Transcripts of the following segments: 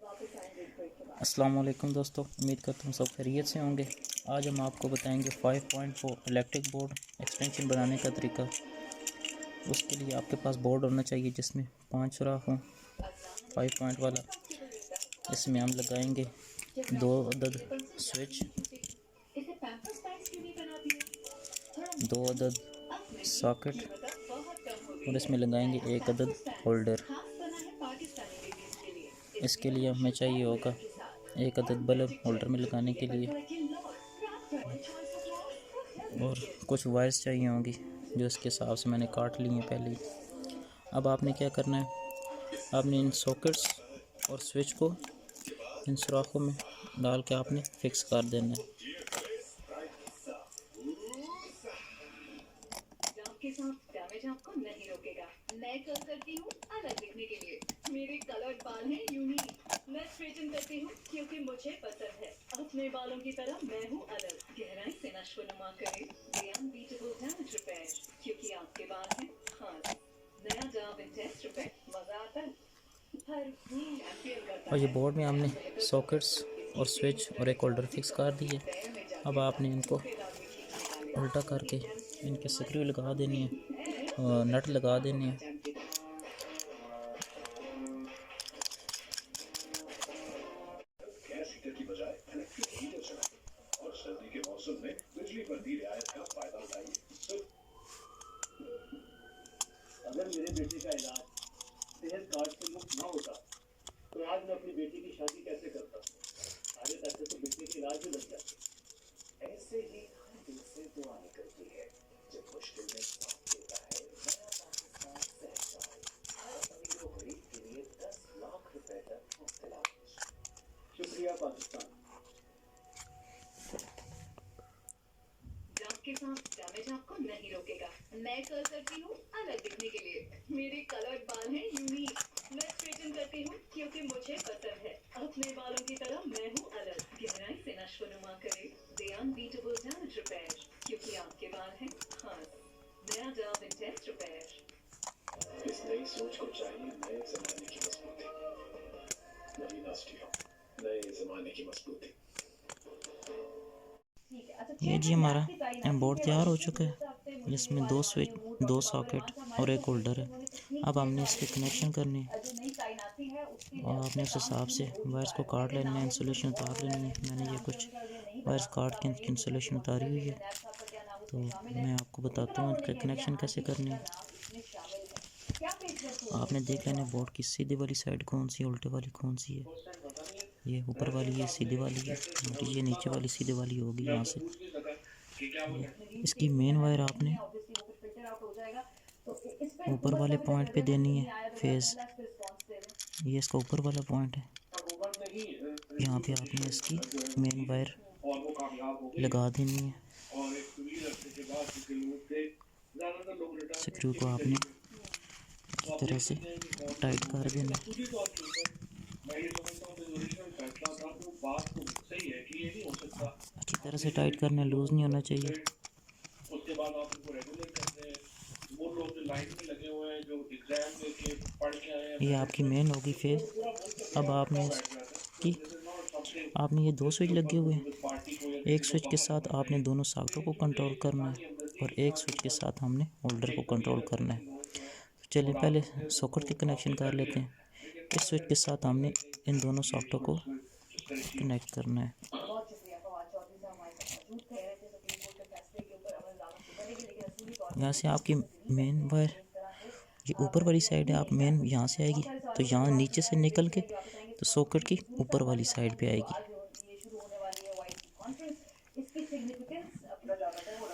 अस्सलाम वालेकुम दोस्तों, उम्मीद करता हूँ सब खैरियत से होंगे। आज हम आपको बताएंगे 5.4 इलेक्ट्रिक बोर्ड एक्सटेंशन बनाने का तरीका। उसके लिए आपके पास बोर्ड होना चाहिए जिसमें 5 सुराख हों, 5 पॉइंट वाला। इसमें हम लगाएंगे 2 अदद स्विच, 2 अदद सॉकेट और इसमें लगाएंगे 1 अदद होल्डर। इसके लिए हमें चाहिए होगा 1 अदद बल्ब होल्डर में लगाने के लिए, और कुछ वायर्स चाहिए होंगी जो इसके हिसाब से मैंने काट ली हैं पहले ही। अब आपने क्या करना है, आपने इन सॉकेट्स और स्विच को इन सुराखों में डाल के आपने फिक्स कर देना है। के साथ डैमेज आपको नहीं रोकेगा। मैं कल करती हूँ अलग दिखने के लिए। मेरे कलर्ड बाल हैं यूनिक। मैं स्ट्रेटन करती हूँ क्योंकि मुझे पसंद है। अपने बालों की तरह मैं हूँ अलग। गहराई से नशोनुमा करे The Unbeatable Damage Repair, क्योंकि आपके बाल हैं खास। नया जाम इंटेंस रिपेयर, मजा आता है। और ये बोर्ड में हमने सॉकेट्स और स्विच और एक होल्डर फिक्स कर दिए। अब आपने इनको उल्टा करके इनके स्क्रू लगा देनी है और नट लगा देने हैं। और सर्दी के मौसम में बिजली पर दी रियायत का फायदा उठाइए। अगर मेरे बेटे का इलाज सेहत कार्ड से मुफ्त ना होता तो आज मैं अपनी बेटी की शादी कैसे करता? सारे पैसे तो बेटे के इलाज में लग जाते। ऐसे ही हर दिल से दुआ निकलती है जब मुश्किल में साथ देता है नया पाकिस्तान सहसाल। हर अमीर व गरीब के लिए 10 लाख रुपए तक मुफ्त इलाज। शुक्रिया पाकिस्तान। के साथ डैमेज आपको नहीं रोकेगा। मैं कल करती हूँ अलग दिखने के लिए। मेरे कलर्ड बाल हैं यूनिक। मैं स्ट्रेटन करती हूँ क्योंकि मुझे पसंद है। अपने बालों की तरह मैं हूँ अलग। गहराई से नशोनुमा करे The Unbeatable Damage Repair, क्योंकि आपके बाल हैं खास। नया जाम इंटेंस रिपेयर। इस नई सोच को चाहिए नए जमाने की मजबूती, नई नस्टियों, नए जमाने की मजबूती। ये जी हमारा बोर्ड तैयार हो चुका है, जिसमें 2 स्विच, 2 सॉकेट और एक होल्डर है। अब हमने इसके कनेक्शन करने हैं और आपने उस हिसाब से वायर्स को काट लेना है, इंसुलेशन उतार लेनी है। मैंने ये कुछ वायर्स काट के इनकी इंसुलेशन उतारी हुई है, तो मैं आपको बताता हूँ इनका कनेक्शन कैसे करने हैं। आपने देख लेना बोर्ड की सीधी वाली साइड कौन सी है, उल्टे वाली कौन सी है। ये ऊपर वाली है, सीधी वाली है, और ये नीचे वाली सीधी वाली होगी। यहाँ से इसकी मेन वायर आपने ऊपर वाले पॉइंट पे देनी है फेस। ये इसका ऊपर वाला पॉइंट है, यहाँ पे आपने इसकी मेन वायर लगा देनी है। स्क्रू को आपने अच्छी तरह से टाइट कर देना। अच्छी तरह से टाइट करना, लूज नहीं होना चाहिए। उसके बाद आप इनको रेगुलेट करते हैं। वो लोग जो लाइन में लगे हुए हैं, जो एग्जाम देके पढ़ के आए हैं, ये आपकी मेन होगी फेस। अब आपने ये 2 स्विच लगे हुए हैं। एक स्विच के साथ आपने दोनों सॉकेटों को कंट्रोल करना है और एक स्विच के साथ हमने होल्डर को कंट्रोल करना है। तो चलिए पहले सॉकेट के कनेक्शन कर लेते हैं। इस स्विच के साथ हमने इन दोनों सॉकेटों को कनेक्ट करना है। यहाँ से आपकी मेन वायर ये ऊपर वाली साइड है, आप मेन यहाँ से आएगी तो यहाँ नीचे से निकल के तो सॉकेट की ऊपर वाली साइड पे आएगी।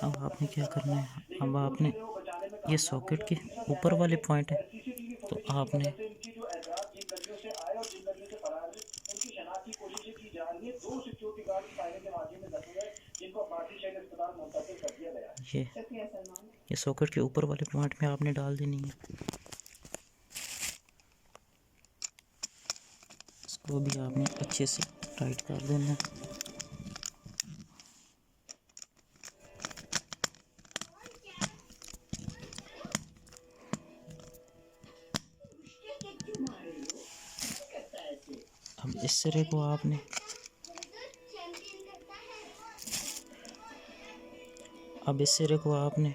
अब आपने क्या करना है, अब आपने ये सॉकेट के ऊपर वाले पॉइंट है तो आपने ये सॉकेट के ऊपर वाले पॉइंट में आपने डाल देनी है। इसको भी आपने अच्छे से टाइट कर देना है। अब इस सिरे को आपने अब इस सिरे को आपने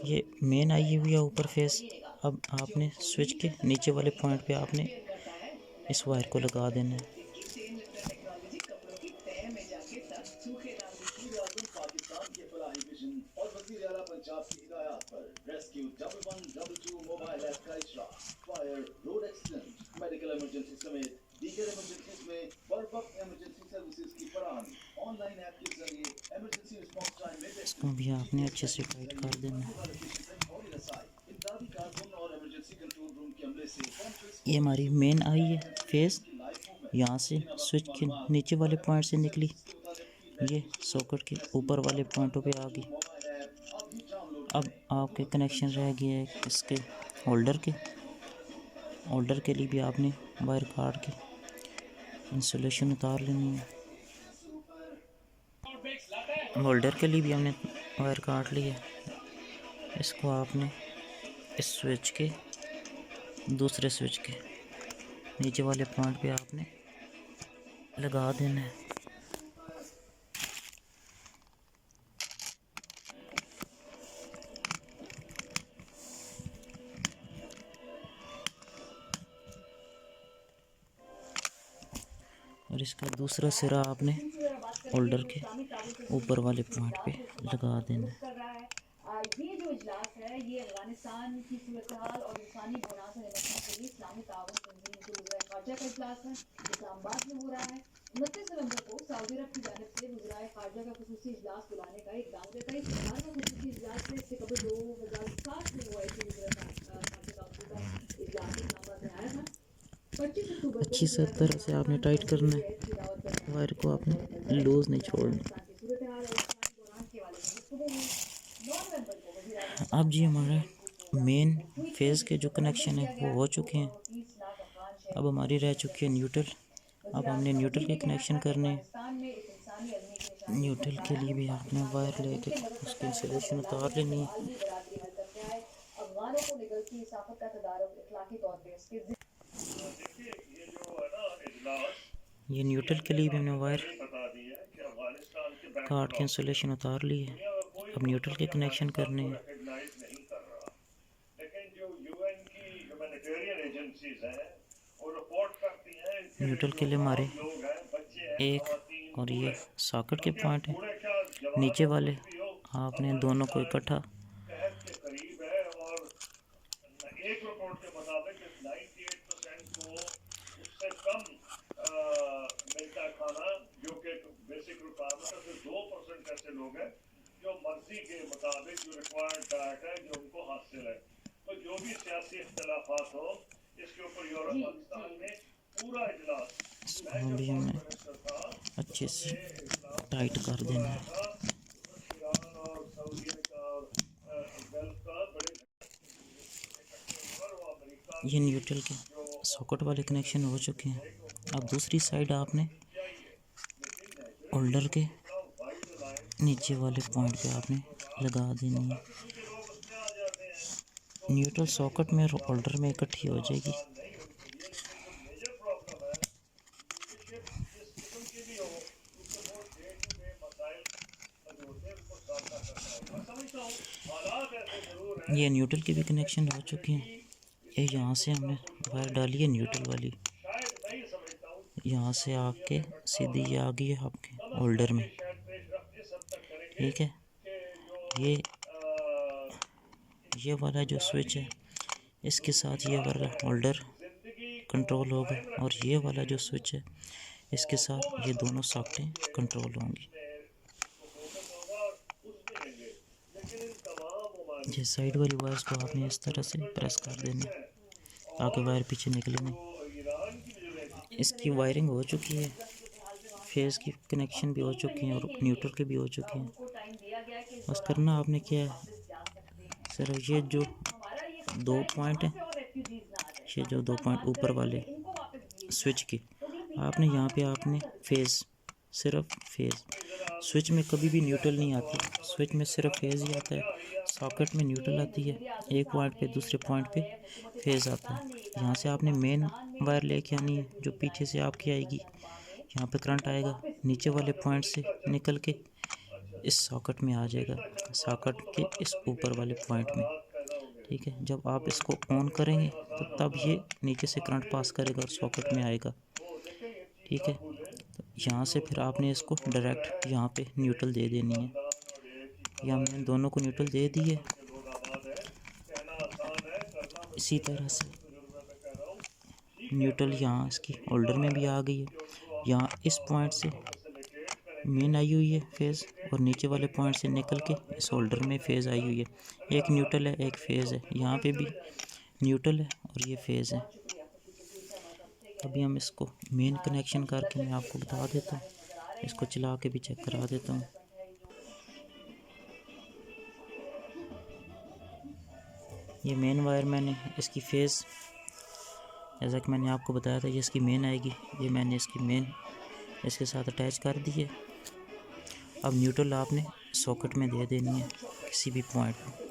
ये मेन आई हुई है ऊपर फेस। अब आपने स्विच के नीचे वाले पॉइंट पे आपने इस वायर को लगा देना है। इसको भी आपने अच्छे से टाइट कर देना है। ये हमारी मेन आई है फेस, यहाँ से स्विच के नीचे वाले पॉइंट से निकली, ये सॉकेट के ऊपर वाले पॉइंटों पे आ गई। अब आपके कनेक्शन रह गए हैं इसके होल्डर के लिए भी आपने वायर काट के इंसुलेशन उतार लेनी है। होल्डर के लिए भी हमने वायर काट ली है। इसको आपने इस स्विच के दूसरे स्विच के नीचे वाले पॉइंट पे आपने लगा देना है। और इसका दूसरा सिरा आपने होल्डर के ऊपर वाले पॉइंट पे लगा देना है। ये जो इजलास है ये अफगानिस्तान की सूरत-ए-हाल और इंसानी बहरान से निपटने के लिए इस्लामी ताउन तंजीम के वज़ीर ख़ारजा का इजलास है, इस्लामाबाद में हो रहा है। 29 नवंबर को सऊदी अरब की जानिब से वज़ीर ख़ारजा का खुसूसी इजलास बुलाने का इक़दाम किया गया। इस बार का खुसूसी इजलास से इससे कबल 2007 में हुआ इसी वज़ीर ख़ारजा का इजलास इस्लामाबाद में आया था। 25 अक्टूबर को अच्छी सब तरह से आपने टाइट करना है, वायर को आपने लूज नहीं छोड़ना। अब जी हमारा मेन फेज़ के जो कनेक्शन है वो हो चुके हैं। अब हमारी रह चुकी है न्यूट्रल। अब हमने न्यूट्रल के कनेक्शन करने हैं। न्यूट्रल के लिए भी आपने वायर लेके उसकी इंसुलेशन उतार लेनी है। ये न्यूट्रल के लिए भी हमने वायर काट के इंसुलेशन उतार ली है। अब न्यूट्रल के कनेक्शन करने हैं। न्यूट्रल के लिए हमारे एक और ये सॉकेट के पॉइंट है, नीचे वाले आपने दोनों को इकट्ठा जो मर्जी के मुताबिक जो रिक्वायर्ड डाइट है जो उनको हासिल है, तो जो भी सियासी इख्तिलाफात हो इसके ऊपर यूरोप पाकिस्तान में पूरा इजलास भी हमें अच्छे से टाइट कर देना है। ये न्यूट्रल के सॉकेट वाले कनेक्शन हो चुके हैं। अब दूसरी साइड आपने होल्डर के नीचे वाले पॉइंट पे आपने लगा देनी है। न्यूट्रल सॉकेट में और होल्डर में इकट्ठी हो जाएगी। ये न्यूट्रल के भी कनेक्शन हो चुके हैं। ये यहाँ से हमने वायर डाली है न्यूट्रल वाली, यहाँ से आके सीधी ये आ गई है आपके होल्डर में। ठीक है, ये वाला जो स्विच है इसके साथ ये वाला होल्डर कंट्रोल होगा और ये वाला जो स्विच है इसके साथ ये दोनों सॉकेटें कंट्रोल होंगी। ये साइड वाली वायर्स को आपने इस तरह से प्रेस कर देना ताकि वायर पीछे निकले नहीं। इसकी वायरिंग हो चुकी है, फेस की कनेक्शन भी हो चुकी हैं और न्यूट्रल के भी हो चुके हैं। बस करना आपने क्या है, सिर्फ ये जो 2 पॉइंट हैं, ये जो 2 पॉइंट ऊपर वाले स्विच के, आपने यहाँ पे आपने फेस, सिर्फ फेस स्विच में कभी भी न्यूट्रल नहीं आती, स्विच में सिर्फ फेज़ ही आता है, सॉकेट में न्यूट्रल आती है। एक पॉइंट पे दूसरे पॉइंट पे फेज़ आता है। यहाँ से आपने मेन वायर लेके आनी है जो पीछे से आपकी आएगी, यहाँ पे करंट आएगा, नीचे वाले पॉइंट से निकल के इस सॉकेट में आ जाएगा, सॉकेट के इस ऊपर वाले पॉइंट में। ठीक है, जब आप इसको ऑन करेंगे तो तब ये नीचे से करंट पास करेगा और सॉकेट में आएगा। ठीक है, तो यहाँ से फिर आपने इसको डायरेक्ट यहाँ पे न्यूट्रल दे देनी है। ये हमने दोनों को न्यूट्रल दे दी है। इसी तरह से न्यूट्रल यहाँ इसकी होल्डर में भी आ गई है। यहाँ इस पॉइंट से मेन आई हुई है फेज़ और नीचे वाले पॉइंट से निकल के इस होल्डर में फेज़ आई हुई है। एक न्यूट्रल है, एक फेज़ है, यहाँ पे भी न्यूट्रल है और ये फेज़ है। अभी हम इसको मेन कनेक्शन करके मैं आपको बता देता हूँ, इसको चला के भी चेक करा देता हूँ। ये मेन वायर मैंने इसकी फेज़, जैसा कि मैंने आपको बताया था, ये इसकी मेन आएगी, ये मैंने इसकी मेन इसके साथ अटैच कर दी है। अब न्यूट्रल आपने सॉकेट में दे देनी है किसी भी पॉइंट पे।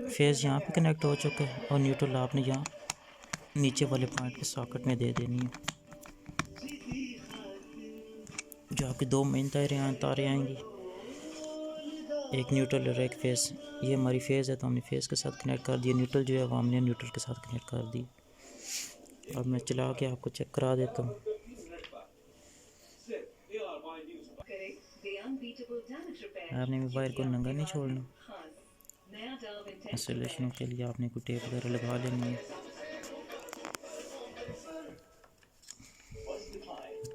फेज़ यहाँ पे कनेक्ट हो चुका है और न्यूट्रल आपने यहाँ नीचे वाले पॉइंट पे सॉकेट में दे देनी है। जो आपकी दो मेन तारें आएंगी, एक न्यूट्रल और एक फेज़। ये हमारी फेज़ है तो हमने फेज़ के साथ कनेक्ट कर दिया, न्यूट्रल जो है वो हमने न्यूट्रल के साथ कनेक्ट कर दी। अब मैं चला के आपको चेक करा देता हूँ। आपने मोबाइल को नंगा नहीं छोड़ना, आइसोलेशन के लिए आपने कोई टेप वगैरह लगा लेनी है।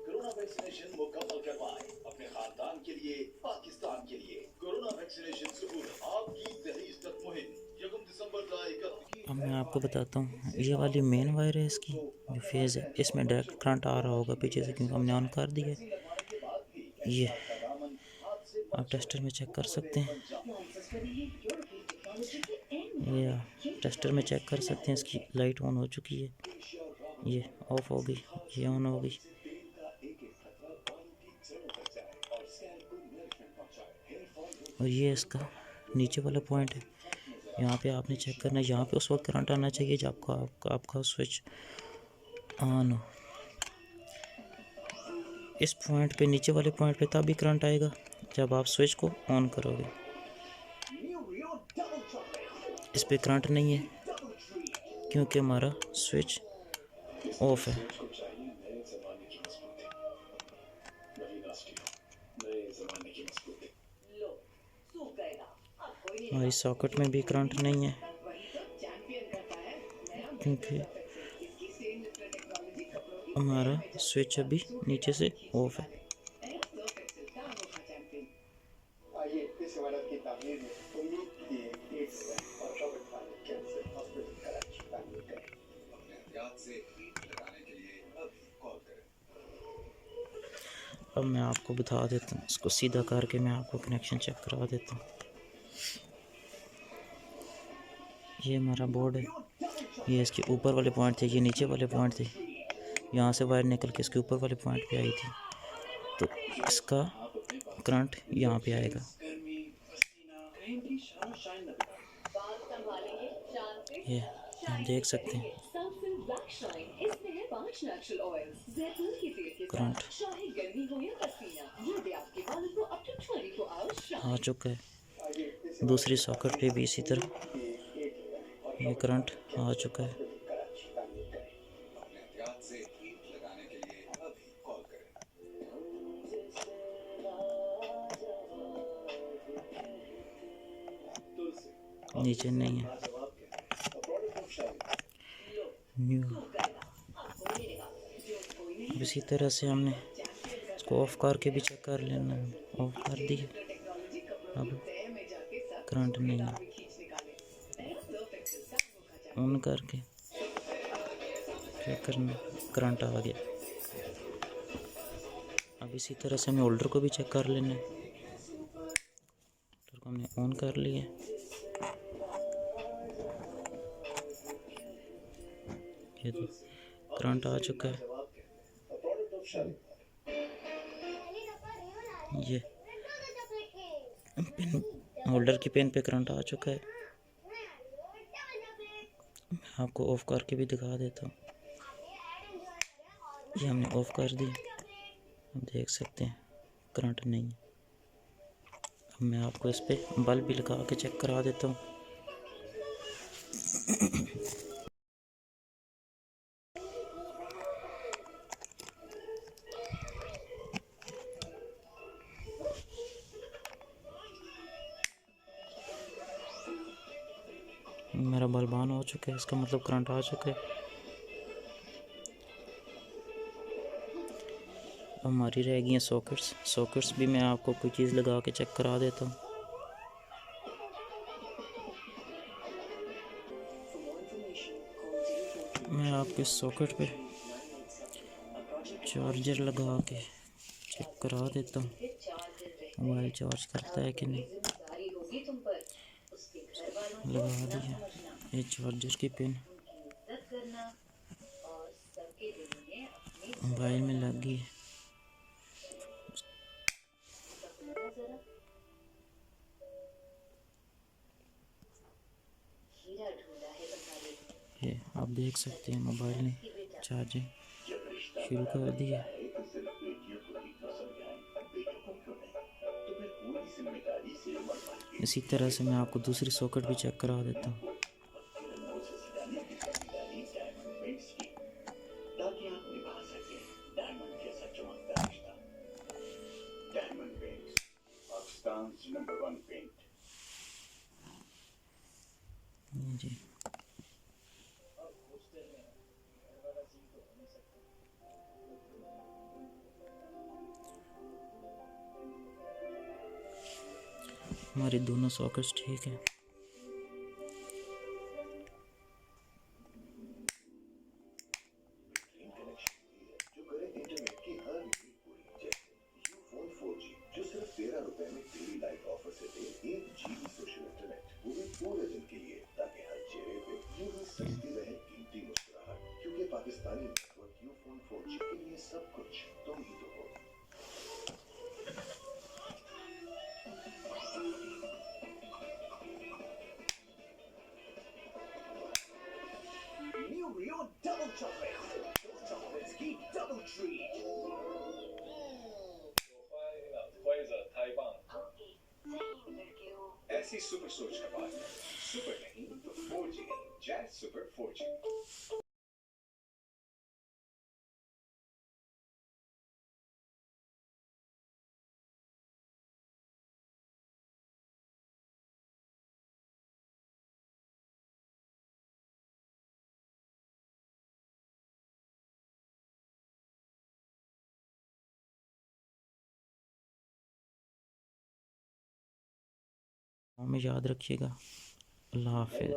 कोरोना वैक्सीनेशन मुकम्मल करवाएं अपने खानदान के लिए, पाकिस्तान के लिए। कोरोना वैक्सीनेशन सहूलत आपकी दहेज तक मुहिम 1 दिसंबर का 31। अब मैं आपको बताता हूँ, ये वाली मेन वायर है इसकी जो फेज़ है, इसमें डायरेक्ट करंट आ रहा होगा पीछे से क्योंकि हमने ऑन कर दिया है। ये आप टेस्टर में चेक कर सकते हैं, ये टेस्टर में चेक कर सकते हैं, इसकी लाइट ऑन हो चुकी है, ये ऑफ हो गई, ये ऑन हो गई। और ये इसका नीचे वाला पॉइंट है, यहाँ पे आपने चेक करना है, यहाँ पे उस वक्त करंट आना चाहिए जब आपका स्विच ऑन हो। इस पॉइंट पे, नीचे वाले पॉइंट पे तभी करंट आएगा जब आप स्विच को ऑन करोगे। इस पे करंट नहीं है क्योंकि हमारा स्विच ऑफ है। हमारी सॉकेट में भी करंट नहीं है क्योंकि हमारा स्विच अभी नीचे से ऑफ है। अब मैं आपको बता देता हूँ, इसको सीधा करके मैं आपको कनेक्शन चेक करा देता हूँ। ये हमारा बोर्ड है, ये इसके ऊपर वाले पॉइंट थे, ये नीचे वाले पॉइंट थे, यहाँ से वायर निकल के इसके ऊपर वाले पॉइंट पे आई थी, तो इसका करंट यहाँ पे आएगा। ये आप देख सकते हैं करंट आ चुका है। दूसरी सॉकेट पे भी इसी तरह ये करंट आ चुका है। नीचे नहीं है न्यू। इसी तरह से हमने इसको ऑफ करके भी चेक कर लेना है। ऑफ कर दी, अब करंट नहीं है, ऑन करके चेक करना, करंट आ गया। अब इसी तरह से हमें होल्डर को भी चेक कर लेना है। होल्डर को हमने ऑन कर लिया, ये तो करंट आ चुका है। ये पेन होल्डर की पेन पे करंट आ चुका है। मैं आपको ऑफ करके भी दिखा देता हूँ। ये हमने ऑफ कर दी, आप देख सकते हैं करंट नहीं है। अब मैं आपको इस पे बल्ब भी लगा के चेक करा देता हूँ। मेरा बल्ब ऑन हो चुका है, इसका मतलब करंट आ चुका है। अब हमारी रह गई हैं सॉकेट्स भी मैं आपको कोई चीज़ लगा के चेक करा देता हूँ। मैं आपके सॉकेट पे चार्जर लगा के चेक करा देता हूँ मोबाइल चार्ज करता है कि नहीं। जिम्मेदारी होगी तुम पर। उसके घर वालों को लगा न दिया समझना, ये चार्जर की पिन उनकी इज्जत करना और सबके दिलों में अपनी मोबाइल में लग गई है। पकड़ना जरा। हीरा ढूंढा है तुम्हारे लिए। ये आप देख सकते हैं मोबाइल ने कि बेटा चार्जिंग शुरू कर दी है। इसी तरह से मैं आपको दूसरी सॉकेट भी चेक करा देता हूँ। जी हमारी दोनों सॉकेट्स ठीक है। पाकिस्तानी नेटवर्क यूफोन 4G के लिए सब कुछ तुम ही तो हो। New Rio Double Chocolate. Those chocolates keep double treat. ऐसी सुपर सोच का बात है। सुपर नहीं तो 4G। Jazz super 4G। में याद रखिएगा। अल्लाह हाफ़िज़।